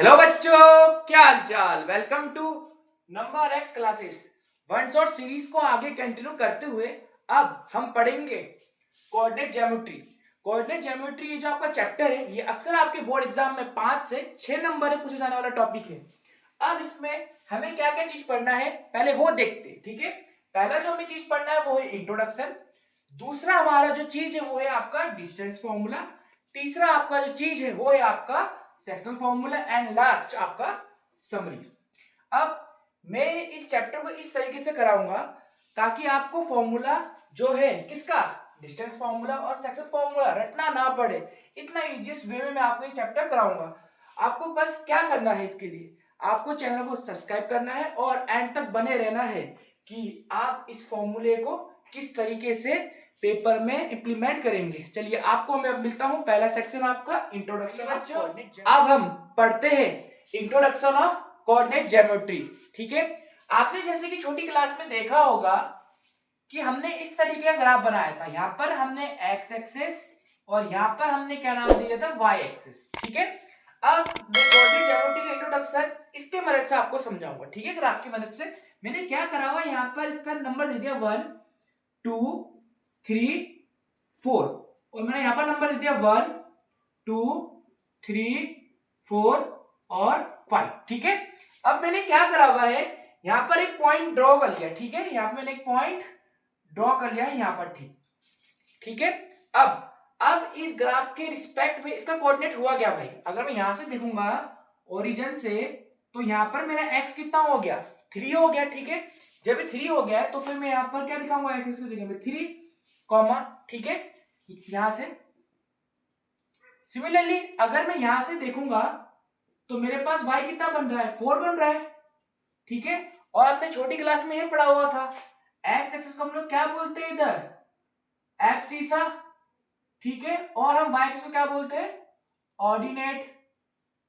Hello बच्चों, क्या हाल चाल। Welcome to number x classes. One shot series को आगे कंटिन्यू करते हुए अब हम पढ़ेंगे कोऑर्डिनेट ज्योमेट्री। कोऑर्डिनेट ज्योमेट्री ये जो आपका चैप्टर है, ये अक्सर आपके बोर्ड एग्जाम में 5 से 6 नंबर में पूछे जाने वाला टॉपिक है। अब इसमें हमें क्या क्या चीज पढ़ना है पहले वो देखते हैं, ठीक है। पहला जो हमें चीज पढ़ना है वो है इंट्रोडक्शन। दूसरा हमारा जो चीज है वो है आपका डिस्टेंस फॉर्मूला। तीसरा आपका जो चीज है वो है आपका सेक्शनल फॉर्मूला एंड लास्ट आपका समरी। अब मैं इस चैप्टर को इस तरीके से कराऊंगा ताकि आपको फॉर्मूला जो है किसका, डिस्टेंस फॉर्मूला और सेक्शन फॉर्मूला रटना ना पड़े। इतना इजीएस्ट वे में मैं आपको ये चैप्टर कराऊंगा। आपको बस क्या करना है, इसके लिए आपको चैनल को सब्सक्राइब करना है और एंड तक बने रहना है कि आप इस फॉर्मूले को किस तरीके से पेपर में इंप्लीमेंट करेंगे। चलिए आपको मैं मिलता हूं, पहला सेक्शन आपका इंट्रोडक्शन। बच्चों अब हम पढ़ते हैं इंट्रोडक्शन ऑफ कोऑर्डिनेट ज्योमेट्री, ठीक है। आपने जैसे कि छोटी क्लास में देखा होगा कि हमने इस तरीके का ग्राफ बनाया था। यहाँ पर हमने एक्स एक्सिस और यहाँ पर हमने क्या नाम दिया था, वाई एक्सिस, ठीक है। अब मैं कोऑर्डिनेट ज्योमेट्री का इंट्रोडक्शन इसके मदद से आपको समझाऊंगा, ठीक है। ग्राफ की मदद से मैंने क्या करा हुआ, यहाँ पर इसका नंबर दे दिया 1 2 3 4 और मैंने यहाँ पर नंबर दे दिया 1 2 3 4 और 5, ठीक है। अब मैंने क्या करा हुआ है, यहाँ पर एक पॉइंट ड्रॉ कर लिया, ठीक है। यहाँ पर मैंने एक पॉइंट ड्रॉ कर लिया है यहाँ पर, ठीक है। अब इस ग्राफ के रिस्पेक्ट में इसका कोऑर्डिनेट हुआ क्या भाई, अगर मैं यहां से देखूंगा ओरिजिन से तो यहाँ पर मेरा x कितना हो गया, 3 हो गया, ठीक है। जब ये 3 हो गया तो फिर मैं यहाँ पर क्या दिखाऊंगा, x की जगह में 3 कॉमा, ठीक है, यहां से। सिमिलरली अगर मैं यहां से देखूंगा तो मेरे पास y कितना बन रहा है, 4 बन रहा है, ठीक है। और आपने छोटी क्लास में ये पढ़ा हुआ था x एक्सिस को हम लोग क्या बोलते हैं, इधर f सीसा, ठीक है। और हम y एक्सिस को क्या बोलते हैं, ऑर्डिनेट,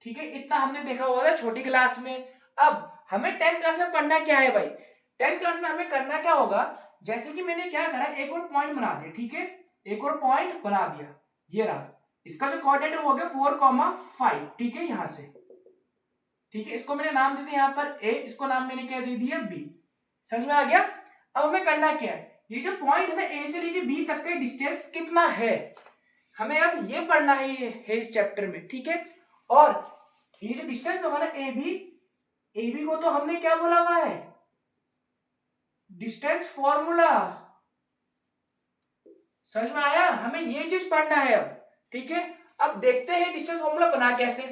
ठीक है। इतना हमने देखा हुआ था छोटी क्लास में। अब हमें 10th क्लास में पढ़ना क्या है भाई, 10th क्लास में हमें करना क्या होगा, जैसे कि मैंने क्या करा, एक और पॉइंट बना दिया, ठीक है। एक और पॉइंट बना दिया, ये रहा। इसका जो कोऑर्डिनेट हो गया 4,5, ठीक है, यहां से, ठीक है। इसको मैंने नाम दे दिया यहाँ पर a, इसको नाम मैंने क्या दे दिया b। समझ में आ गया। अब हमें करना क्या है, ये जो पॉइंट है ना a से लेके b तक का डिस्टेंस कितना है, हमें अब ये पढ़ना है इस चैप्टर में, ठीक है। और ये जो डिस्टेंस होगा ना ए बी को तो हमने क्या बोला हुआ है, डिस्टेंस फॉर्मूला। समझ में आया, हमें ये चीज पढ़ना है अब, ठीक है। अब देखते हैं डिस्टेंस फॉर्मूला बना कैसे,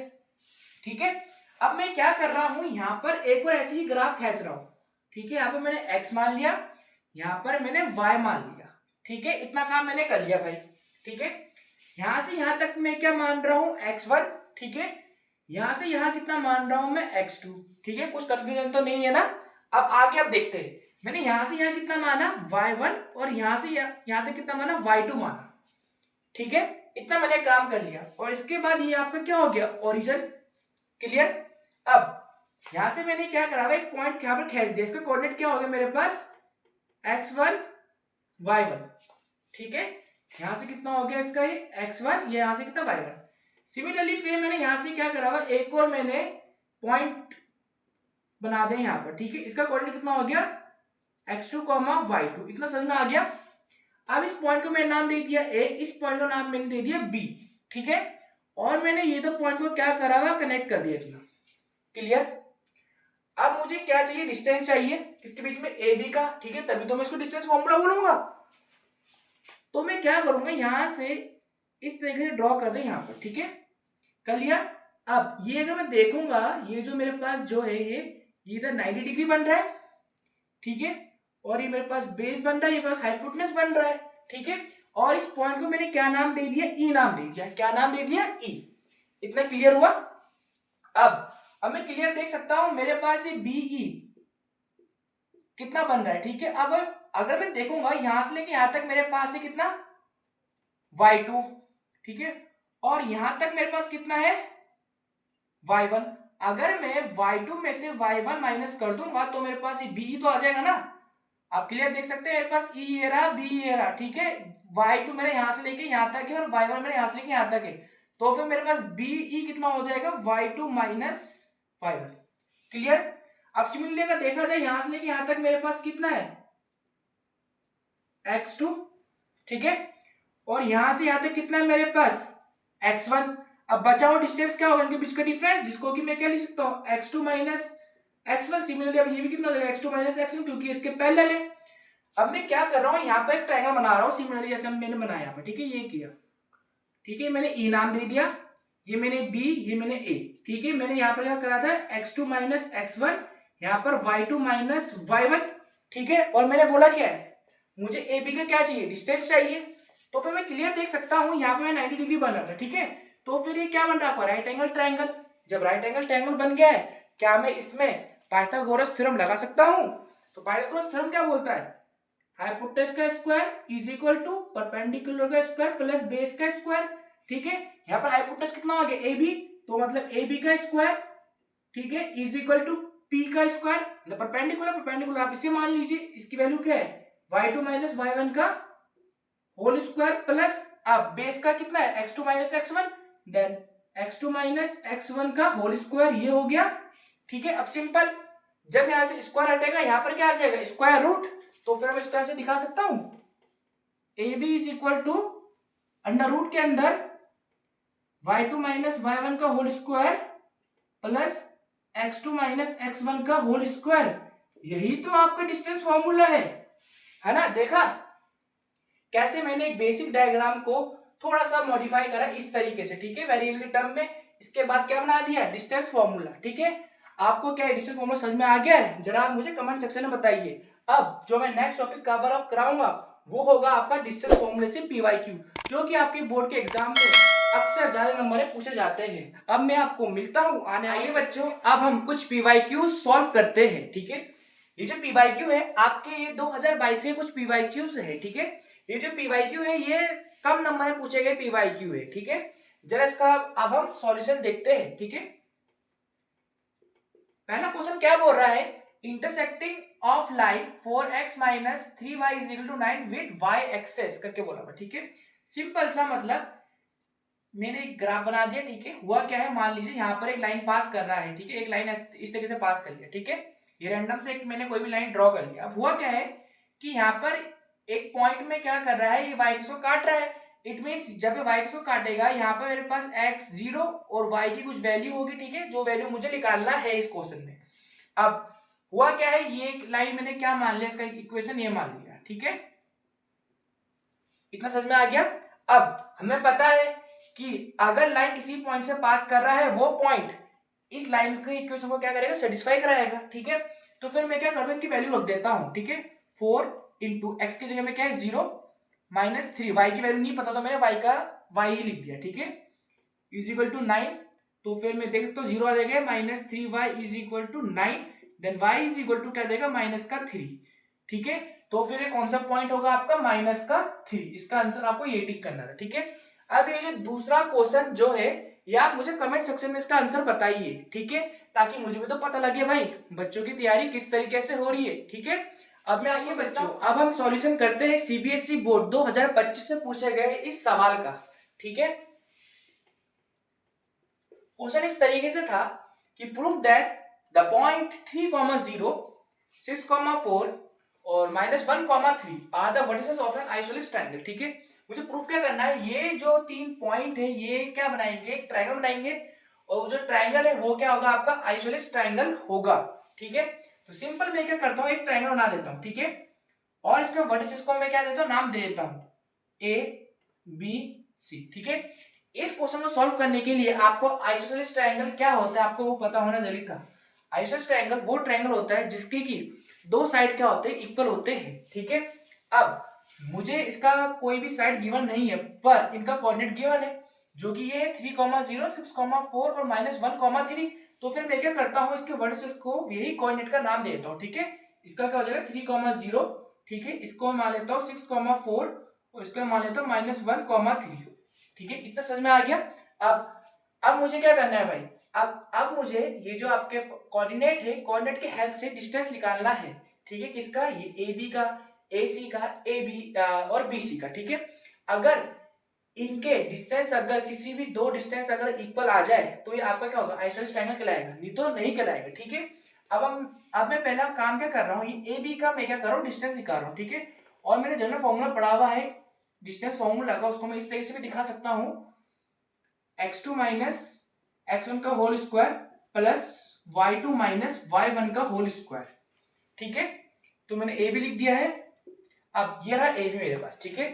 ठीक है। अब मैं क्या कर रहा हूं, यहां पर एक और ऐसे ही ग्राफ खींच रहा हूं, ठीक है। यहां पर मैंने x मान लिया, यहां पर मैंने y मान लिया, ठीक है। इतना काम मैंने कर लिया भाई, ठीक है। यहां से यहां तक मैं क्या मान रहा हूं, x1, ठीक है। यहां से यहां कितना मान रहा हूं मैं, x2, ठीक है। कुछ कंफ्यूजन तो नहीं है ना। अब आगे अब देखते हैं, मैंने यहां से यहां कितना माना y1 और यहां से यहां तक कितना माना y2 माना, ठीक है। इतना मैंने काम कर लिया और इसके बाद ये आपका क्या हो गया, ओरिजिन, क्लियर। अब यहां से मैंने क्या करा, एक पॉइंट यहां पर खींच दिया, इसका कोऑर्डिनेट क्या हो गया मेरे पास, x1 y1, ठीक है। यहां से कितना हो गया इसका, ये x1, ये यहां से कितना y1। सिमिलरली फिर मैंने यहां से क्या करा हुआ, एक और मैंने पॉइंट बना दिया यहां पर, ठीक है। इसका कोऑर्डिनेट कितना हो गया, x2 y2। इतना समझ में आ गया। अब इस पॉइंट को मैंने नाम दे दिया a, इस पॉइंट को नाम मैंने दे दिया b, ठीक है। और मैंने ये दो पॉइंट को क्या करा हुआ, कनेक्ट कर दिया, इतना क्लियर। अब मुझे क्या चाहिए, डिस्टेंस चाहिए किसके बीच में, ए बी का, ठीक है। तभी तो मैं इसको डिस्टेंस फॉर्मूला बोलूंगा। तो मैं क्या करूंगा, यहां से इस तरीके से ड्रॉ कर दे यहां पर, ठीक है, कर लिया। अब ये अगर मैं देखूंगा, ये जो मेरे पास जो है ये इधर 90 डिग्री बन रहा है, ठीक है। और ये मेरे पास बेस बन रहा है, ये पास हाइपोटेनस बन रहा है, ठीक है। और इस पॉइंट को मैंने क्या नाम दे दिया, ई नाम दे दिया, क्या नाम दे दिया, ई। इतना क्लियर हुआ। अब मैं क्लियर देख सकता हूं, मेरे पास ये बीई कितना बन रहा है, ठीक है। अब अगर मैं देखूंगा यहां से लेके यहां तक मेरे पास है कितना, y2, ठीक है। और यहां तक मेरे पास कितना है, y1। अगर मैं y2 में से y1 माइनस कर दूंगा तो मेरे पास ये b तो आ जाएगा ना। आप क्लियर देख सकते हैं, मेरे पास e ये रहा, b ये रहा, ठीक है। y2 मेरे यहां से लेके यहां तक है और y1 मेरे यहां से लेके यहां तक है, तो फिर मेरे पास BE कितना हो जाएगा, y2 माइनस y1। क्लियर। अब सिमिलरली अगर देखा जाए यहां से लेके यहां तक मेरे पास कितना है, x2, ठीक है, और यहां से यहां तक कितना है मेरे पास x1। अब बचा हुआ डिस्टेंस क्या होगा, इनके बीच का डिफरेंस, जिसको कि मैं क्या लिख सकता हूँ, x2 माइनस x1। सिमिलरली अब ये भी कितना हो जाएगा, x2 माइनस x1, क्योंकि इसके पैरेलल है। अब मैं क्या कर रहा हूँ, यहाँ पर एक ट्रायंगल बना रहा हूँ सिमिलरली जैसे मैंने बनाया यहाँ पर, ठीक है, ये किया, ठीक है, मैंने E नाम दे दिया, ये मैंने B, ये मैंने A, ठीक है। मैंने यहाँ पर क्या करा था, x2 माइनस x1, यहाँ पर y2 माइनस y1, ठीक है। और मैंने बोला क्या है, मुझे AB का क्या चाहिए, डिस्टेंस चाहिए। तो फिर मैं क्लियर देख सकता हूँ यहाँ पे 90 डिग्री बन रहा था, ठीक है। तो फिर ये क्या बन रहा है, राइट एंगल ट्रायंगल। जब राइट एंगल ट्रायंगल बन गया है, क्या मैं इसमें पाइथागोरस थ्योरम लगा सकता हूँ। तो पाइथागोरस थ्योरम क्या बोलता है, हाइपोटेनस का square is equal to perpendicular का स्क्वायर प्लस बेस का स्क्वायर, ठीक है। यहाँ पर हाइपोटेनस कितना हो गया, AB, तो मतलब AB का स्क्वायर, ठीक है, इज इक्वल टू P का स्क्वायर, मतलब परपेंडिकुलर आप इसे मान लीजिए, इसकी वैल्यू क्या है, y2 माइनस y1 का होल स्क्वायर प्लस, अब बेस का कितना है, x2 minus x1, then x2 minus x1 का होल स्क्वायर, ये हो गया, ठीक है। अब सिंपल, जब यहां से स्क्वायर हटेगा यहां पर क्या आ जाएगा, स्क्वायर रूट। तो फिर मैं इसको ऐसे दिखा सकता हूं, AB is equal to under root के अंदर y2 माइनस y1 का whole square plus x2 minus x1 का होल स्क्वायर। यही तो आपका डिस्टेंस फॉर्मूला है ना। देखा कैसे मैंने एक बेसिक डायग्राम को थोड़ा सा मॉडिफाई करा इस तरीके से, ठीक है, वेरिएबल टर्म में। इसके बाद क्या बना दिया, डिस्टेंस फॉर्मूला, ठीक है। आपको क्या डिस्टेंस फॉर्मूला समझ में आ गया है, जरा आप मुझे कमेंट सेक्शन में बताइए। अब जो मैं नेक्स्ट टॉपिक कवर अप कराऊंगा वो होगा आपका डिस्टेंस फॉर्मूले से PYQ, जो कि आपके बोर्ड के एग्जाम में अक्सर ज्यादा नंबर पूछे जाते हैं। अब मैं आपको मिलता हूं आने वाले बच्चों, अब हम कुछ PYQ सॉल्व करते हैं, ठीक है। ये जो PYQ है आपके, ये 2022 के कुछ PYQs है, ठीक है। ये जो PYQ है ये कम नंबर में पूछे गए PYQ है, ठीक है। जरा इसका अब हम सॉल्यूशन देखते हैं, ठीक है। पहला क्वेश्चन क्या बोल रहा है, intersecting of line 4x minus 3y is equal to 9 with y axis करके बोला हुआ, ठीक है। सिंपल सा मतलब मैंने एक ग्राफ बना दिया, ठीक है। हुआ क्या है, मान लीजिए यहाँ पर एक लाइन पास कर रहा है, ठीक है, एक लाइन इस तरीके से पास कर लिया, ठीक है। ये रैंडम से एक मैंने कोई भी लाइन ड्रॉ कर लिया। अब हुआ क्या है कि यहाँ पर एक पॉइंट में क्या कर रहा है, ये y को काट रहा है। इट मीन्स जब ये y को काटेगा यहाँ पर मेरे पास x0 और y की कुछ वैल्यू होगी, ठीक है, जो वैल्यू मुझे निकालना है इस क्वेश्चन में। अब हुआ क्या है, ये लाइन मैंने क्या मान लिया, इसका इक्वेशन ये मान लिया, ठीक है। इतना समझ में आ गया। अब हमें पता है कि अगर लाइन किसी पॉइंट से पास कर रहा है, वो पॉइंट इस लाइन के इक्वेशन को क्या करेगा, सेटिस्फाई कराएगा, ठीक है। तो फिर मैं क्या करता हूँ, इनकी वैल्यू रख देता हूँ, ठीक है। 4 इंटू एक्स की जगह में क्या है 0 माइनस 3, वाई की वैल्यू नहीं पता तो मैंने वाई ही लिख दिया, ठीक है, इज इक्वल टू 9। तो फिर मैं देख सकता हूँ 0 आ जाएगा, minus 3y is equal to 9, then y is equal to क्या जाएगा, माइनस का 3, ठीक है। तो फिर कौन सा पॉइंट होगा आपका, माइनस का 3। इसका आंसर आपको ये टिक करना है, ठीक है। अब ये जो दूसरा क्वेश्चन जो है, ये आप मुझे कमेंट सेक्शन में इसका आंसर बताइए, ठीक है, ताकि मुझे भी तो पता लगे भाई बच्चों की तैयारी किस तरीके से हो रही है, ठीक है। अब मैं आइए बच्चों, अब हम सॉल्यूशन करते हैं CBSE बोर्ड 2025 से पूछे गए इस सवाल का, ठीक है। क्वेश्चन इस तरीके से था कि प्रूव दैट द पॉइंट 3,0 6,4 और -1,3 are the vertices of an isosceles triangle, ठीक है। मुझे प्रूफ क्या करना है, ये जो 3 पॉइंट है ये क्या बनाएंगे, एक ट्रायंगल बनाएंगे, और जो ट्रायंगल है वो क्या होगा आपका आइसोसेलेस ट्रायंगल होगा, ठीक है। तो सिंपल मैं क्या करता हूँ, एक ट्रायंगल बना देता हूँ, ठीक है, और इसके वर्टिसेस को मैं क्या देता हूँ, नाम दे देता हूँ ABC, ठीक है। इस क्वेश्चन को सॉल्व करने के लिए आपको आइसोसेलेस ट्रायंगल क्या होता है आपको वो पता होना जरूरी था। आइसोसेलेस ट्रायंगल वो ट्रायंगल होता है जिसके की दो साइड क्या होते हैं, इक्वल होते हैं, ठीक है। अब मुझे इसका कोई भी साइड गिवन नहीं है, पर इनका कोऑर्डिनेट गिवन है, जो कि ये है 3,0 6,4 और -1,3। तो फिर मैं क्या करता हूँ, इसके वर्टिसेस को यही कोऑर्डिनेट का नाम देता हूँ, ठीक है। इसका क्या हो जाएगा 3,0, ठीक है, इसको मान लेता हूँ 6,4 और इसको मान लेता हूँ -1,3, ठीक है। इतना समझ में आ गया। अब मुझे क्या करना है भाई, अब मुझे ये जो आपके कोऑर्डिनेट है, कोऑर्डिनेट के हेल्प से डिस्टेंस निकालना है, ठीक है। किसका, ये AB का, AC का, AB और BC का, ठीक है। अगर इनके डिस्टेंस अगर किसी भी दो डिस्टेंस अगर इक्वल आ जाए तो ये आपका क्या होगा, आइसोसेलेस ट्रायंगल कहलाएगा, नहीं तो नहीं कहलाएगा। ठीक है, अब मैं पहला काम क्या कर रहा हूँ, ये ए बी का मैं क्या कर रहा हूँ, डिस्टेंस निकाल रहा हूँ। ठीक है, और मैंने जनरल फॉर्मूला पढ़ा हुआ है डिस्टेंस फॉर्मूला का, उसको मैं इस तरीके से भी दिखा सकता हूँ, x2 माइनस x1 का whole square plus y2 minus y1 का होल स्क्वायर। ठीक है, तो मैंने ए भी लिख दिया है। अब ये रहा ए भी मेरे पास। ठीक है,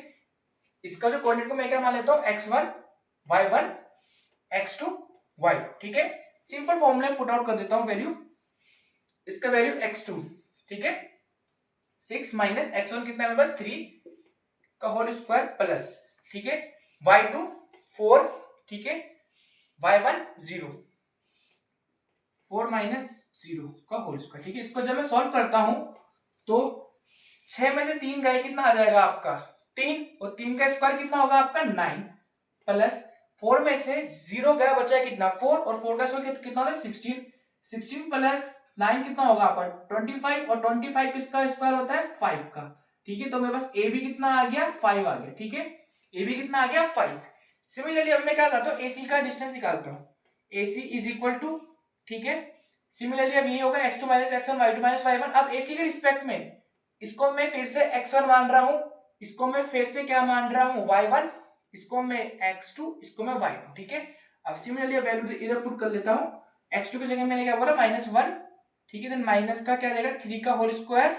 इसका जो कोऑर्डिनेट को मैं क्या मान लेता हूँ, x1 y1 x2 y2। ठीक है, सिंपल फॉर्मूला पुट आउट कर देता हूँ वैल्यू, इसका वैल्यू x2, ठीक है 6 माइनस x1 कितना है मेरे पास 3 का होल स्क्वायर प्लस, ठीक है y2 4, ठीक है y1 0, 4 माइनस 0 का होल स्क्वायर। ठीक है, इसको जब मैं सॉल्व करता हूं तो 6 में से 3 गए कितना आ जाएगा आपका 3, और 3 का स्क्वायर कितना होगा आपका 9, प्लस 4 में से 0 गया बचा कितना 4, और 4 का स्क्वायर कितना होगा 16, 16 प्लस 9 कितना होगा आपका 25, और 25 किसका स्क्वायर होता है 5 का। ठीक है, तो मेरे पास ए भी कितना आ गया 5 आ गया। ठीक है, ए भी कितना आ गया 5। सिमिलरली अब मैं क्या करता हूँ एसी का डिस्टेंस निकालता हूँ, AC इज इक्वल टू, ठीक है सिमिलरली अब ये होगा x2 minus x1 y2 minus y1। अब AC के रिस्पेक्ट में इसको मैं फिर से x1 मान रहा हूँ, इसको मैं फिर से क्या मान रहा हूँ y1, इसको मैं x2, इसको मैं y2। ठीक है, अब सिमिलरली वैल्यू इधर पुट कर लेता हूँ, x2 की जगह मैंने क्या बोला -1, ठीक है देन माइनस का क्या रहेगा 3 का होल स्क्वायर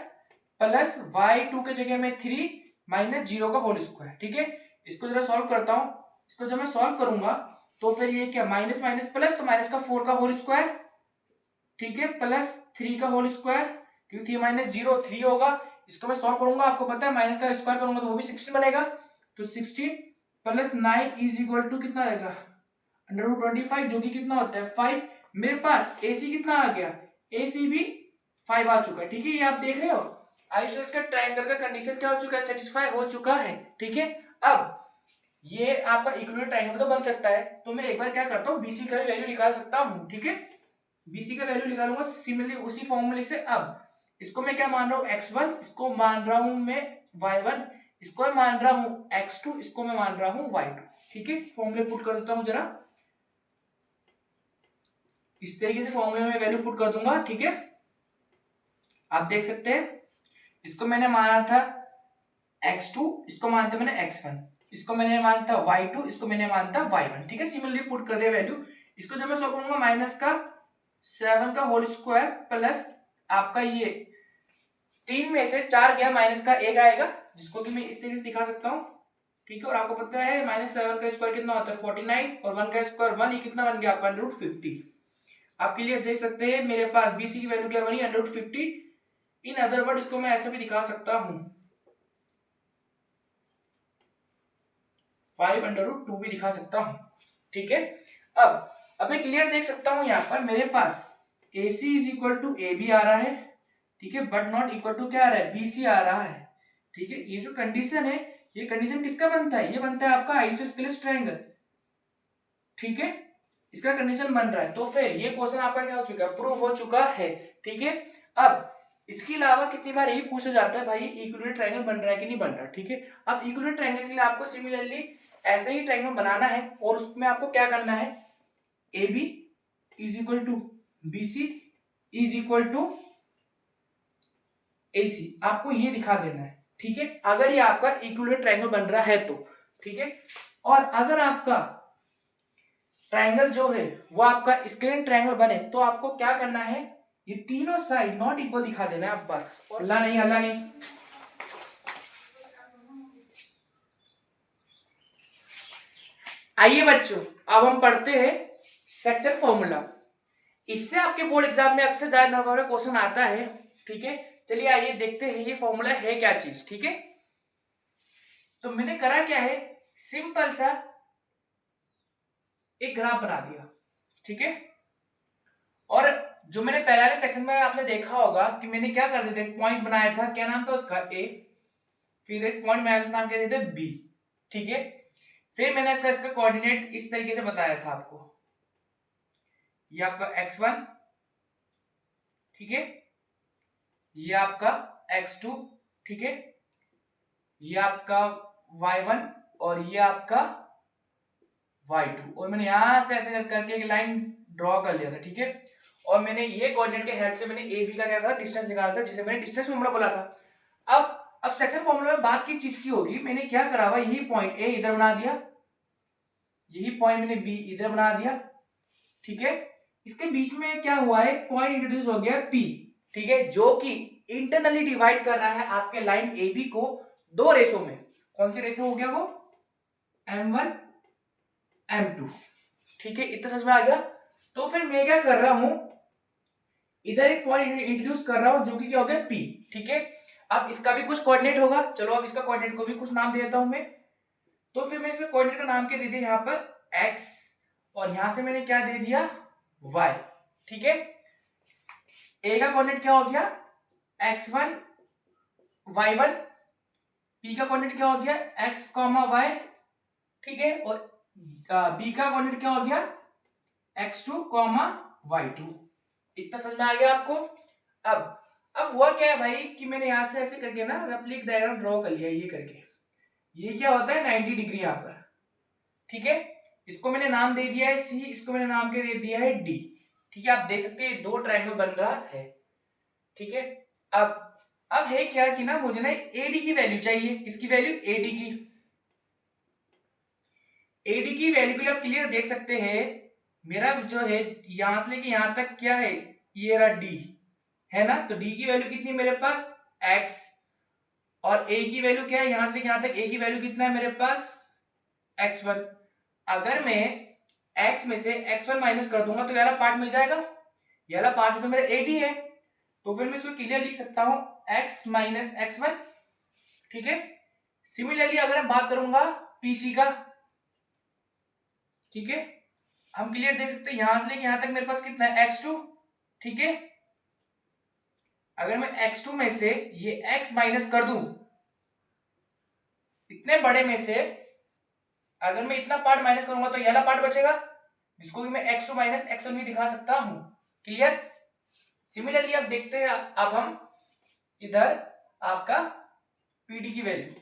प्लस y2 के जगह में 3 माइनस 0 का होल स्क्वायर। ठीक है, इसको जरा सॉल्व करता हूँ, इसको जब मैं सॉल्व करूंगा तो फिर ये क्या माइनस माइनस प्लस, तो माइनस का 4 का होल स्क्वायर, ठीक है प्लस 3 का होल स्क्वायर, क्योंकि 3 माइनस 0 3 होगा। इसको मैं सॉल्व करूंगा, आपको पता है माइनस का स्क्वायर करूंगा तो वो भी 16 बनेगा, तो 16 प्लस 9 इज इक्वल टू कितना आएगा √25, जो कि कितना होता है 5। मेरे पास AC कितना आ गया, AC भी 5 आ चुका है। ठीक है, ये आप देख रहे हो आइसोसेलेस का ट्रायंगल का कंडीशन क्या हो चुका है, सेटिस्फाई हो चुका है। ठीक है, अब ये आपका इक्विलेटरल ट्रायंगल तो बन सकता है, तो मैं एक बार क्या करता हूँ BC का वैल्यू निकाल सकता हूँ। ठीक है, BC का वैल्यू निकालूंगा सिमिलरली उसी फॉर्मूले से। अब इसको मैं क्या मान रहा हूँ x1, इसको मान रहा हूँ मैं y1, इसको मैं मान रहा हूँ x2, इसको मैं मान रहा हूँ y2। ठीक है, फॉर्मूले पुट कर देता हूँ जरा, इस तरीके से फॉर्मूले में वैल्यू पुट कर दूंगा। ठीक है, आप देख सकते हैं इसको मैंने माना था x2, इसको मानता मैंने x1, इसको मैंने माना था y2, इसको मैंने माना था y1। ठीक है, सिमिलरली पुट कर दिया वैल्यू। इसको जब मैं सॉल्व करूंगा माइनस का 7 का होल स्क्वायर प्लस आपका ये 3 में से 4 गया माइनस का 1 आएगा, जिसको कि मैं इस तरीके से दिखा सकता हूँ। ठीक है, और आपको पता है -7 का स्क्वायर कितना होता है 49, और 1 का स्क्वायर 1, ये कितना बन गया आपका √50। आप क्लियर देख सकते हैं मेरे पास BC की वैल्यू क्या बनी √50। इन अदर वर्ड इसको मैं ऐसे भी दिखा सकता हूं 5√2 भी दिखा सकता हूं। ठीक है, अब मैं क्लियर देख सकता हूं यहाँ पर मेरे पास AC is equal to AB आ रहा है, ठीक है बट नॉट इक्वल टू क्या आ रहा है BC आ रहा है। ठीक है, ये जो कंडीशन है ये कंडीशन किसका बनता है, ये बनता है आपका आइसोस्केलेस ट्रायंगल। ठीक है, इसका कंडीशन बन रहा है, तो फिर ये क्वेश्चन आपका क्या हो चुका है प्रूव हो चुका है। ठीक है, अब इसके अलावा कितनी बार ये पूछा जाता है भाई इक्विलेटरल ट्रायंगल बन रहा है कि नहीं बन रहा। ठीक है, अब इक्विलेटरल ट्रायंगल के लिए आपको सिमिलरली ऐसे ही ट्रायंगल बनाना है, और उसमें आपको क्या करना है AB is equal to BC is equal to AC, आपको ये दिखा देना है। ठीक है, अगर ये आपका इक्विलेटरल ट्रायंगल बन रहा है तो। ठीक है, और अगर आपका ट्रायंगल जो है वो आपका स्क्लेन ट्रायंगल बने तो आपको क्या करना है, ये तीनों साइड नॉट इक्वल दिखा देना है आप बस, हल्ला नहीं हल्ला नहीं। आइए बच्चों, अब हम पढ़ते हैं सेक्शन फॉर्मूला। इससे आपके बोर्ड एग्जाम में अक्सर ज्यादा नंबर में क्वेश्चन आता है। ठीक है, चलिए आइए देखते हैं ये फॉर्मूला है क्या चीज। ठीक है, तो मैंने करा क्या है सिंपल सा एक ग्राफ बना दिया। ठीक है, और जो मैंने पहले वाले सेक्शन में आपने देखा होगा कि मैंने क्या कर दिया था, पॉइंट बनाया था, क्या नाम था उसका A, फिर एक पॉइंट बनाया था नाम क्या देते B। ठीक है, फिर मैंने इसका कोऑर्डिनेट इस तरीके से बताया था आपको, ये आपका x1, ठीक है ये आपका x2, ठीक है ये आपका y1, और ये आपका y2 और मैंने यहाँ से ऐसे करके एक लाइन ड्रॉ कर लिया था, ठीक है। और मैंने ये कोऑर्डिनेट के हेल्प से मैंने ए बी का क्या था डिस्टेंस निकाला था, जिसे मैंने डिस्टेंस फॉर्मूला बोला था। अब सेक्शन फॉर्मूला में बात की चीज की होगी, मैंने क्या करा हुआ, यही पॉइंट ए इधर बना दिया, यही पॉइंट मैंने बी इधर बना दिया, ठीक है। इसके बीच में क्या हुआ है, पॉइंट इंट्रोड्यूस हो गया पी, ठीक है, जो कि इंटरनली डिवाइड कर रहा है आपके लाइन ए बी को दो रेशो में। कौन सी रेशो हो गया वो, m1 m2, ठीक है। इतना समझ में आ गया। तो फिर मैं क्या कर रहा हूं, इधर एक पॉइंट इंट्रोड्यूस कर रहा हूं जो कि क्या हो गया P, ठीक है। अब इसका भी कुछ कोऑर्डिनेट होगा, चलो अब इसका कोऑर्डिनेट को भी कुछ नाम दे देता हूं मैं। तो फिर मैं इसके कोऑर्डिनेट का नाम क्या दे दिया यहाँ पर x, और यहां से मैंने क्या दे दिया y, ठीक है। a का कोऑर्डिनेट क्या हो गया x1 y1, p का कोऑर्डिनेट क्या हो गया x, y, ठीक है। और b का कोऑर्डिनेट क्या हो गया x2, y2। इतना समझ में आ गया आपको। अब हुआ क्या है भाई कि मैंने यहां से ऐसे करके ना रफली एक डायग्राम ड्रॉ कर लिया, ये करके, ये क्या होता है 90 डिग्री यहाँ पर, ठीक है। इसको मैंने नाम दे दिया है सी, इसको मैंने नाम के दे दिया है डी, ठीक है। आप देख सकते हैं दो ट्रायंगल बन रहा है, ठीक है। अब है क्या कि ना मुझे ना एडी की वैल्यू चाहिए, किसकी वैल्यू, एडी की। एडी की वैल्यू के लिए आप क्लियर देख सकते हैं, मेरा जो है यहां से लेके यहां तक क्या है, ये रहा डी, है ना। तो डी की वैल्यू कितनी है मेरे पास x, और a की वैल्यू क्या है, यहां से यहां तक a की वैल्यू कितना है मेरे पास x1। अगर मैं x में से x1 माइनस कर दूंगा तो ये वाला पार्ट मिल जाएगा, ये वाला पार्ट तो मेरा ad है। तो फिर मैं इसको क्लियर लिख सकता हूं x माइनस x1, ठीक है। सिमिलरली अगर मैं बात करूंगा pc का, ठीक है, हम क्लियर देख सकते हैं यहां से लेके यहां तक मेरे पास कितना है x2, ठीक है। अगर मैं x2 में से ये x माइनस कर दूं, इतने बड़े में से अगर मैं इतना पार्ट माइनस करूंगा तो ये वाला पार्ट बचेगा, जिसको कि मैं x2 माइनस x1 भी दिखा सकता हूं, क्लियर। सिमिलरली अब देखते हैं, अब हम इधर आपका पीडी की वैल्यू,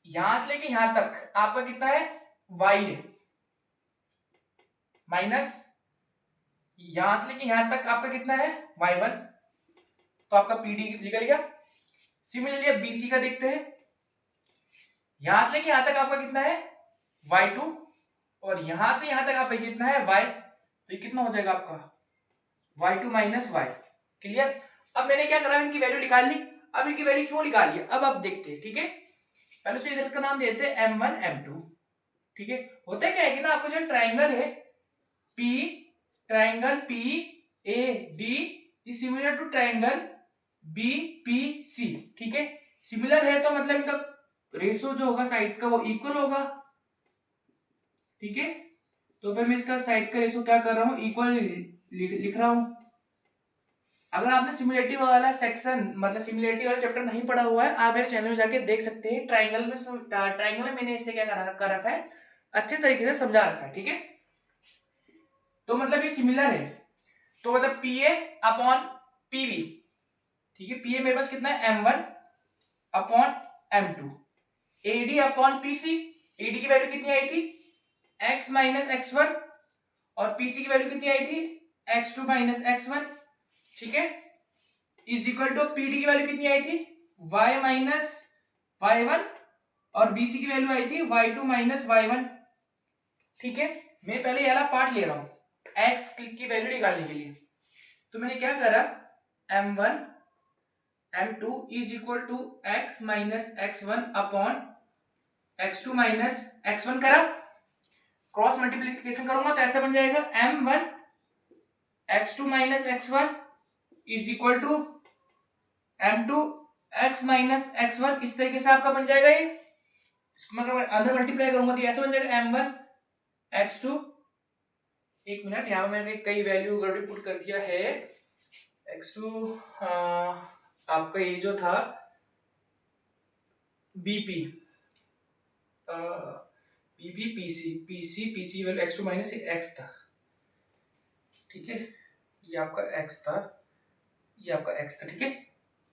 यहां से लेके यहां तक आपका कितना है y है, माइनस यहां से लेके यहां तक आपका कितना है y1, तो आपका पीडी निकल गया। सिमिलरली अब बीसी का देखते हैं, यहां से लेके यहां तक आपका कितना है y2, और यहां से यहां तक आपका कितना है y, तो ये कितना हो जाएगा आपका y2 माइनस y, क्लियर। अब मैंने क्या करा, इनकी वैल्यू निकाल ली। अब इनकी वैल्यू क्यों निकाली है अब आप देखते हैं, ठीक है। पहले से इधर का नाम देते हैं m1 m2, ठीक है। होता क्या है कि ना आपको जो ट्राइंगल है p, triangle p a d is similar to triangle b p c, ठीक है। सिमिलर है तो मतलब इनका रेशो जो होगा साइड्स का वो इक्वल होगा, ठीक है। तो फिर मैं इसका साइड्स का रेशो क्या कर रहा हूं, इक्वल लिख रहा हूं। अगर आपने सिमिलरिटी वाला सेक्शन मतलब सिमिलरिटी वाला चैप्टर नहीं पढ़ा हुआ है, आप मेरे चैनल में जाके देख सकते हैं। ट्राइंगल में मैंने इसे क्या कर रखा है, अच्छे तरीके से समझा रखा है, ठीक है। तो मतलब ये सिमिलर है, तो मतलब पी ए अपॉन पीवी, ठीक है। पी ए मेरे पास कितना है m1 upon m2, AD upon PC, AD की वैल्यू कितनी आई थी x माइनस x1, और पीसी की वैल्यू कितनी आई थी x2 माइनस x1, ठीक है, इज इक्वल टू पीडी की वैल्यू कितनी आई थी y माइनस y1, और बीसी की वैल्यू आई थी y2 माइनस y1, ठीक है। मैं पहले ये वाला पार्ट ले रहा हूं x की वैल्यू निकालने के लिए। तो मैंने क्या करा, m1 m2 is equal to x minus x1 upon x2 minus x1 करा, क्रॉस मल्टीप्लिकेशन करूंगा तो ऐसा बन जाएगा m1 x2 minus x1 is equal to m2 x minus x1, इस तरीके से आपका बन जाएगा ये। इसको मैं अगर अंदर मल्टीप्लाई करूंगा तो ऐसे बन जाएगा m1 x2, एक मिनट यहां पर मैंने कई वैल्यू गड़बड़ी पुट कर दिया है, x2 आपका ये जो था bp bp pc value x2 minus x था, ठीक है। ये आपका x था, ये आपका x था, ठीक है।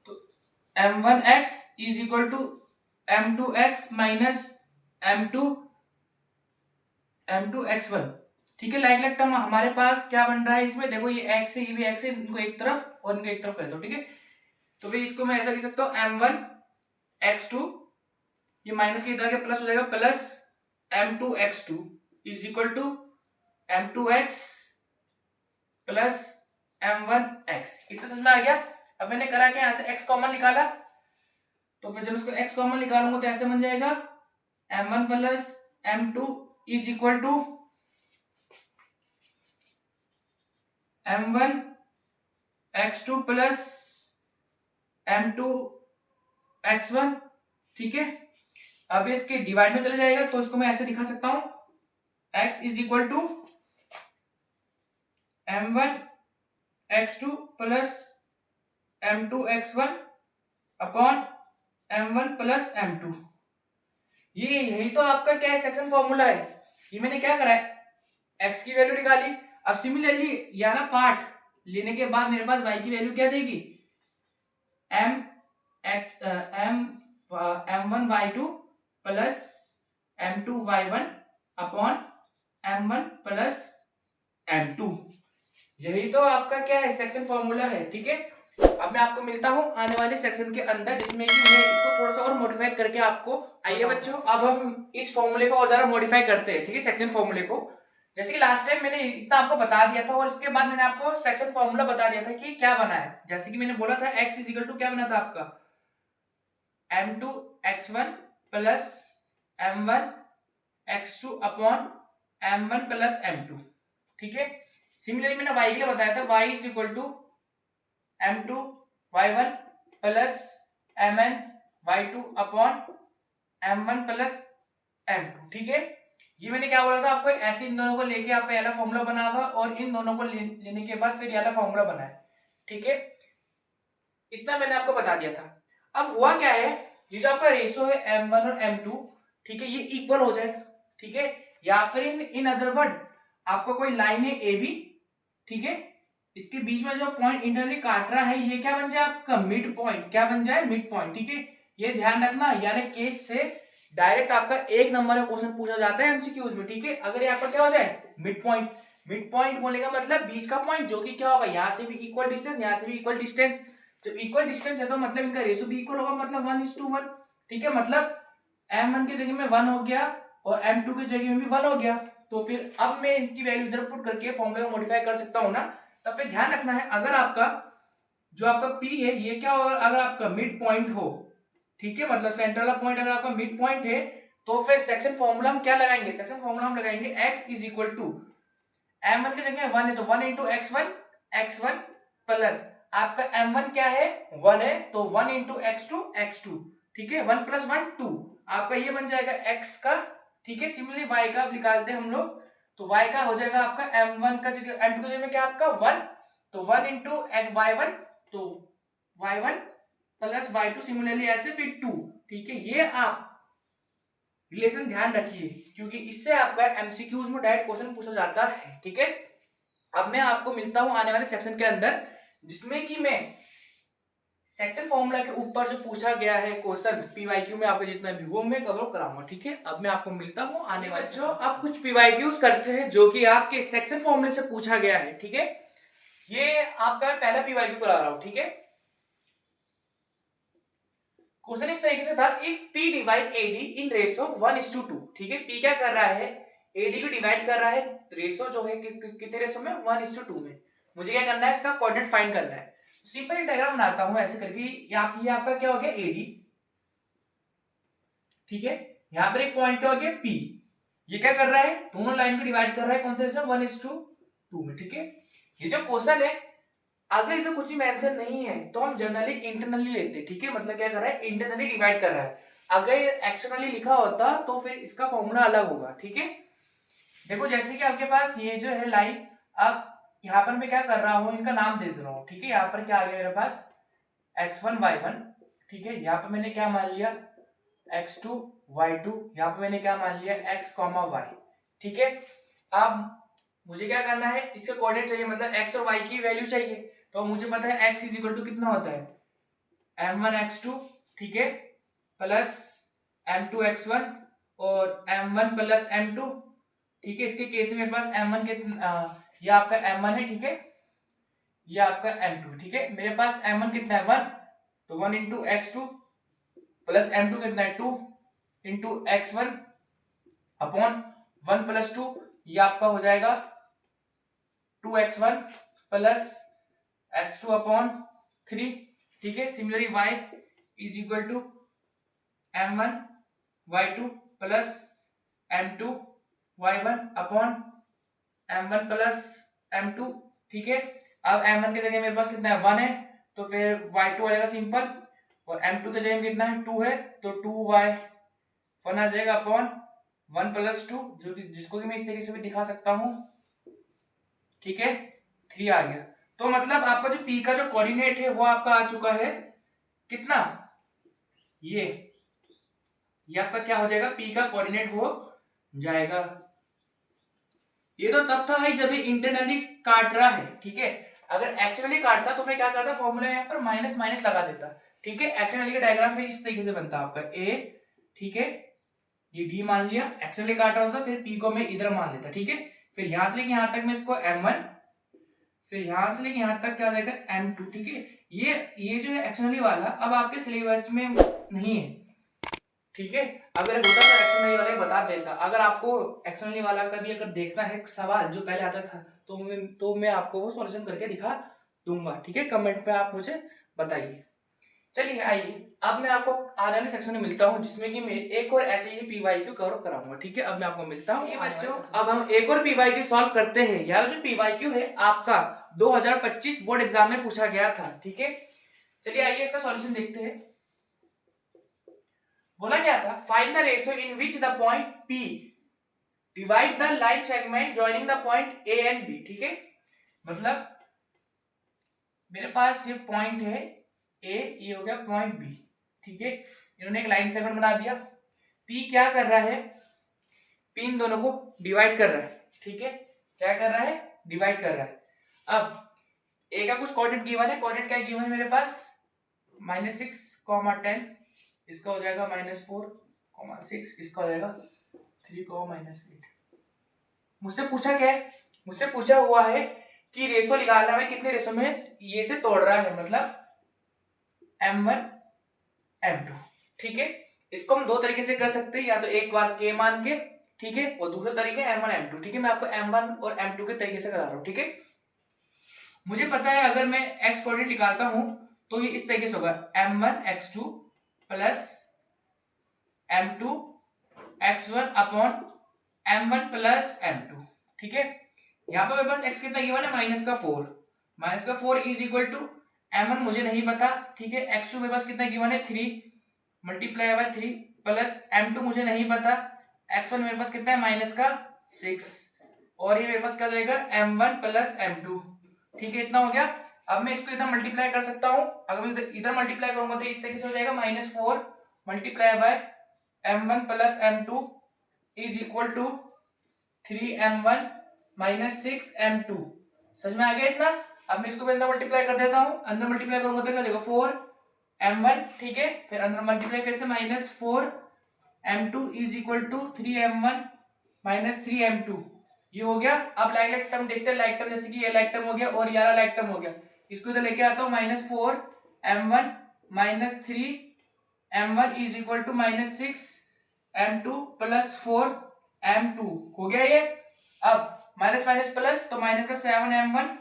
तो m1x is equal to m2x minus m2, m2x1, ठीक है। लाइक लाइक टर्म हमारे पास क्या बन रहा है इसमें, देखो ये x है, ये भी x है, इनको एक तरफ और इनको एक तरफ कर दो, ठीक है। तो फिर इसको मैं ऐसा लिख सकता हूँ m1x2, ये माइनस की तरह के प्लस हो जाएगा, plus m2x2 is equal to m2x plus m1x। इतना समझ में आ गया। अब मैंने करा क्या, यहाँ से x कॉमन निकाला, तो फिर जब इसको x कॉमन निकालूंगा तो ऐसे बन जाएगा m1 plus m2 is equal to m1 x2 plus m2 x1, ठीक है। अब इसके डिवाइड में चले जाएगा तो इसको मैं ऐसे दिखा सकता हूं, x is equal to m1 x2 plus m2 x1 upon m1 plus m2। ये यही तो आपका क्या है, सेक्शन फॉर्मूला है। ये मैंने क्या करा है, x की वैल्यू निकाली। अब सिमिलरली या ना पार्ट लेने के बाद मेरे पास y की वैल्यू क्या देगी, m1 y2 plus m2 y1 upon m1 plus m2। यही तो आपका क्या है, सेक्शन फॉर्मूला है, ठीक है। अब मैं आपको मिलता हूं आने वाले सेक्शन के अंदर, जिसमें कि मैं इसको थोड़ा सा और मॉडिफाई करके आपको, आइए बच्चों अब हम इस फॉर्मूले को और ज्यादा मॉडिफाई करते हैं, ठीक है, सेक्शन फॉर्मूले को। जैसे कि लास्ट टाइम मैंने इतना आपको बता दिया था और इसके बाद मैंने आपको सेक्शन फॉर्मूला बता दिया था कि क्या बना है। जैसे कि मैंने बोला था x इज इक्वल टू क्या बना था आपका, m2 x1 plus m1 x2 upon m1 plus m2, ठीक है। सिमिलरली मैंने y के लिए बताया था, y is equal to m2 y1 plus mn y2 upon m1 plus m2, ठीक है। ये मैंने क्या बोला था आपको, ऐसे इन दोनों को लेके आपका ये वाला फॉर्मूला बना हुआ और इन दोनों को लेने के बाद फिर ये वाला फॉर्मूला बना है, ठीक है। इतना मैंने आपको बता दिया था। अब हुआ क्या है, ये जो आपका रेशो है m1 और m2, ठीक है, ये इक्वल हो जाए, ठीक है। या फिर इन अदर वर्ड आपको कोई लाइन है ए बी, ठीक है, इसके बीच में जो पॉइंट इंटरनली काट रहा है ये क्या बन जाए आपका मिड पॉइंट, क्या बन जाए मिड पॉइंट, ठीक है। ये ध्यान रखना, यानी केस से डायरेक्ट आपका एक नंबर का क्वेश्चन पूछा जाता है एमसीक्यूज में, ठीक है। अगर यहाँ पर क्या हो जाए मिड पॉइंट, मिड पॉइंट बोलने का मतलब बीच का पॉइंट, जो कि क्या होगा, यहाँ से भी इक्वल डिस्टेंस, यहाँ से भी इक्वल डिस्टेंस। जब इक्वल डिस्टेंस है तो मतलब इनका रेशो भी इक्वल होगा, मतलब 1:1, ठीक है। मतलब m1 की जगह में 1 हो गया और m2 की जगह में भी 1 हो गया। तो फिर अब मैं इनकी वैल्यू इधर पुट करके फॉर्मूला को मॉडिफाई कर सकता हूं ना। तब फिर ध्यान रखना है, अगर आपका जो आपका P है ये क्या होगा, अगर आपका मिड पॉइंट हो, ठीक है, मतलब सेंट्रल पॉइंट अगर आपका मिड पॉइंट है, तो फिर सेक्शन फॉर्मूला हम क्या लगाएंगे, सेक्शन फॉर्मूला हम लगाएंगे x is equal to m1 की जगह 1 है तो 1 इंटू x1 प्लस आपका m1 क्या है 1 है तो 1 इंटू x2, ठीक है, 1 प्लस 1 2, आपका ये बन जाएगा x का, ठीक है। सिमिलरली y का निकालते हैं हम लोग, तो y का हो जाएगा आपका m1 का जगह m2 की जगह में क्या आपका 1, तो 1 इंटू y1 तो y1 प्लस y2, सिमिलरली ऐसे फिर 2, ठीक है। ये आप रिलेशन ध्यान रखिए क्योंकि इससे आपका एमसीक्यूज में डायरेक्ट क्वेश्चन पूछा जाता है, ठीक है। अब मैं आपको मिलता हूं आने वाले सेक्शन के अंदर, जिसमें कि मैं सेक्शन फॉर्मूला के ऊपर जो पूछा गया है क्वेश्चन पीवाईक्यू में आपके जितना भी, वो मैं कवर कराऊंगा, ठीक है। अब मैं आपको मिलता हूं आने वाले जो आप कुछ पीवाईक्यूज करते हैं जो कि आपके सेक्शन फॉर्मूले से पूछा गया है, ठीक है। ये आपका पहला पीवाईक्यू करा रहा हूं, ठीक है। क्वेश्चन इस तरीके से था, if P divide AD in ratio 1:2, ठीक है। P क्या कर रहा है, AD को डिवाइड कर रहा है, रेशो जो है कितने रेशो में 1:2 में। मुझे क्या करना है, इसका कोऑर्डिनेट फाइंड करना है। सिंपल डायग्राम बनाता हूं ऐसे करके, ये आपका क्या हो गया AD, ठीक है। यहां पर एक पॉइंट क्या हो गया P, ये क्या कर रहा है, दोनों लाइन को डिवाइड कर रहा है कौन से रेशो 1:2 में, ठीक है। ये जो क्वेश्चन है अगर इधर कुछ मेंशन नहीं है तो हम जनरली इंटरनली लेते हैं, ठीक है। मतलब क्या कर रहा है, इंटरनली डिवाइड कर रहा है। अगर एक्सटर्नली लिखा होता तो फिर इसका फॉर्मूला अलग होगा, ठीक है। देखो जैसे कि आपके पास ये जो है लाइन, अब यहाँ पर मैं क्या कर रहा हूँ, इनका नाम दे रहा हूँ, ठीक है। यहाँ पर क्या आ गया मेरे पास x1 y1, ठीक है। यहाँ पर मैंने क्या मान लिया x2 y2, यहाँ पर मैंने क्या मान लिया x, y, ठीक है। अब मुझे क्या करना है, इसके कोऑर्डिनेट चाहिए, मतलब x और y की वैल्यू चाहिए। तो मुझे पता है x इज इक्वल टू कितना होता है m1x2, ठीक है, प्लस m2x1 और m1 प्लस m2, ठीक है। इसके केस में मेरे पास m1 कितना, ये आपका m1 है, ठीक है, ये आपका m2, ठीक है। मेरे पास m1 कितना है 1, तो 1 इंटू x2 प्लस m2 कितना है 2 इंटू x1 अपॉन 1 प्लस 2, ये आपका हो जाएगा 2x1 प्लस x2 अपॉन 3, ठीक है। Similarly y is equal to m1 y2 plus m2 y1 upon m1 plus m2, ठीक है। अब m1 की जगह मेरे पास कितना है 1 है, तो फिर y2 आ जाएगा सिंपल, और m2 की जगह कितना है 2 है, तो 2y1 आ जाएगा अपॉन 1 प्लस 2, जो कि जिसको कि मैं इस तरीके से भी दिखा सकता हूं, ठीक है, 3 आ गया। तो मतलब आपका जो p का जो कोऑर्डिनेट है वो आपका आ चुका है कितना, ये आपका क्या हो जाएगा, p का कोऑर्डिनेट हो जाएगा। ये तो तब था भाई जब ये इंटरनली काट रहा है, ठीक है। अगर एक्सटर्नली काटता तो मैं क्या करता, फॉर्मूला में यहाँ पर माइनस माइनस लगा देता, ठीक है। एक्सटर्नली का डायग्राम फिर इस तरीके से बनता आपका a, ठीक है, ये d मान लिया, एक्सटर्नली काट रहा होता, फिर p को मैं इधर मान लेता, ठीक है। फिर यहां से लेके यहां तक मैं इसको m1, फिर यहां से लेके यहां तक क्या हो जाएगा m2, ठीक है। ये जो है एक्सटर्नली वाला अब आपके सिलेबस में नहीं है, ठीक है। अगर होता तो एक्सटर्नली वाला बता देता। अगर आपको एक्सटर्नली वाला का भी अगर देखना है सवाल जो पहले आता था, तो मैं आपको वो सॉल्यूशन करके दिखा दूंगा, ठीक है। कमेंट पे आप मुझे बताइए। चलिए आइए, अब मैं आपको आने वाले सेक्शन में मिलता हूं, जिसमें कि मैं एक और ऐसे ही पीवाईक्यू कवर कराऊंगा, ठीक है। अब मैं आपको मिलता हूं। ये बच्चों, अब हम एक और पीवाईक्यू सॉल्व करते हैं। यार जो पीवाईक्यू है आपका 2025 बोर्ड एग्जाम में पूछा गया था, ठीक है। चलिए आइए इसका सॉल्यूशन देखते हैं। बोला क्या था, find the ratio in which the point P divide the line segment joining the point A and B, ठीक है। मतलब मेरे पास ये पॉइंट है A, ये हो गया पॉइंट B, ठीक है। इन्होंने एक लाइन सेगमेंट बना दिया। P क्या कर रहा है, P इन दोनों को डिवाइड कर रहा है, ठीक है। क्या कर रहा है, डिवाइड कर रहा है। अब A का कुछ कोऑर्डिनेट गिवन है, कोऑर्डिनेट क्या गिवन है मेरे पास, -6, 10, इसका हो जाएगा -4, 6, इसका हो जाएगा 3, -8। मुझसे पूछा क्या है, मुझसे पूछा हुआ है कि रेशो निकालना है, कितने रेशो में ये से तोड़ रहा है, मतलब m1 m2, ठीक है। इसको हम दो तरीके से कर सकते हैं, या तो एक बार k मान के, ठीक है, और दूसरा तरीका m1 m2, ठीक है। मैं आपको m1 और m2 के तरीके से करा रहा हूं, ठीक है। मुझे पता है अगर मैं x कोऑर्डिनेट निकालता हूं तो ये इस तरीके से होगा, m1 x2 plus m2 x1 upon m1 plus m2, ठीक है। यहाँ पर मेरे पास x कितना गिवन है, -4 इज इक्वल टू m1 मुझे नहीं पता, ठीक है। x2 मेरे पास कितना गिवन है 3 मल्टीप्लाई बाय 3 प्लस m2 मुझे नहीं पता, x1 मेरे पास कितना है -6, और ये मेरे पास क्या जाएगा m1 प्लस m2, ठीक है। इतना हो गया। अब मैं इसको इधर मल्टीप्लाई कर सकता हूँ, अगर मैं इधर मल्टीप्लाई करूंगा तो इस तरीके से हो जाएगा -4 multiply by m1 plus m2 is equal to 3m1 -6 m2। समझ में आ गया इतना। अब मैं इसको अंदर मल्टीप्लाई कर देता हूं, अंदर मल्टीप्लाई करूंगा तो क्या हो जाएगा 4m1, ठीक है। फिर अंदर मल्टीप्लाई फिर से -4m2 is equal to 3m1 -3m2, ये हो गया। अब लाइक टर्म देखते हैं, लाइक टर्म जैसे कि ये लाइक टर्म हो गया और ये वाला लाइक टर्म हो गया, इसको इधर लेके आता हूं, -4m1 -3m1 is equal to -6m2 plus 4m2 हो गया ये। अब माइनस माइनस प्लस, तो माइनस का 7m1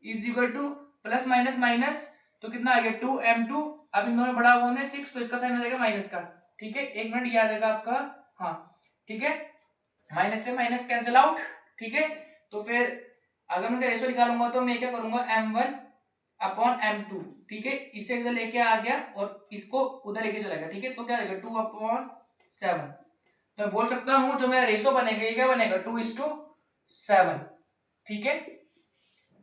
is equal two plus minus minus, तो कितना आ गया 2m2। अब इन दोनों बड़ा वन है 6, तो इसका साइन हो जाएगा माइनस का, ठीक है। एक मिनट, ये आ जाएगा आपका, हाँ ठीक है, माइनस से माइनस कैंसिल आउट, ठीक है। तो फिर अगर मैं रेशो निकालूंगा तो मैं क्या करूंगा m1 अपॉन m2, ठीक है। इसे इधर लेके आ गया और इसको उधर लेके चला गया, ठीक है। तो क्या रहेगा 2/7, तो मैं बोल सकता हूं जो मेरा रेशो बनेगा ये क्या बनेगा 2:7, ठीक है।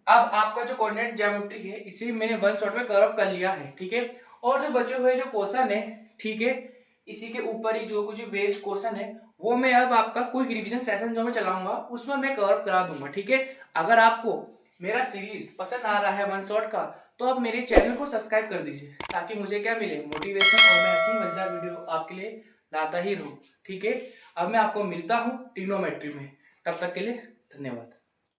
अब आपका जो कोऑर्डिनेट ज्योमेट्री है इसे मैंने वन शॉट में कवर कर लिया है, ठीक है। और जो बचे हुए जो क्वेश्चन है, ठीक है, इसी के ऊपर ही जो कुछ बेस्ड क्वेश्चन है वो मैं अब आपका कोई रिवीजन सेशन जो मैं चलाऊंगा उसमें मैं कवर करा दूंगा, ठीक है। अगर आपको मेरा सीरीज पसंद आ रहा है वन शॉट का, तो आप मेरे चैनल को सब्सक्राइब कर दीजिए, ताकि मुझे क्या मिले, मोटिवेशन, और मैं ऐसी मजेदार वीडियो आपके लिए लाता ही रहूं, ठीक है। अब मैं आपको मिलता हूं ट्रिग्नोमेट्री में। तब तक के लिए धन्यवाद।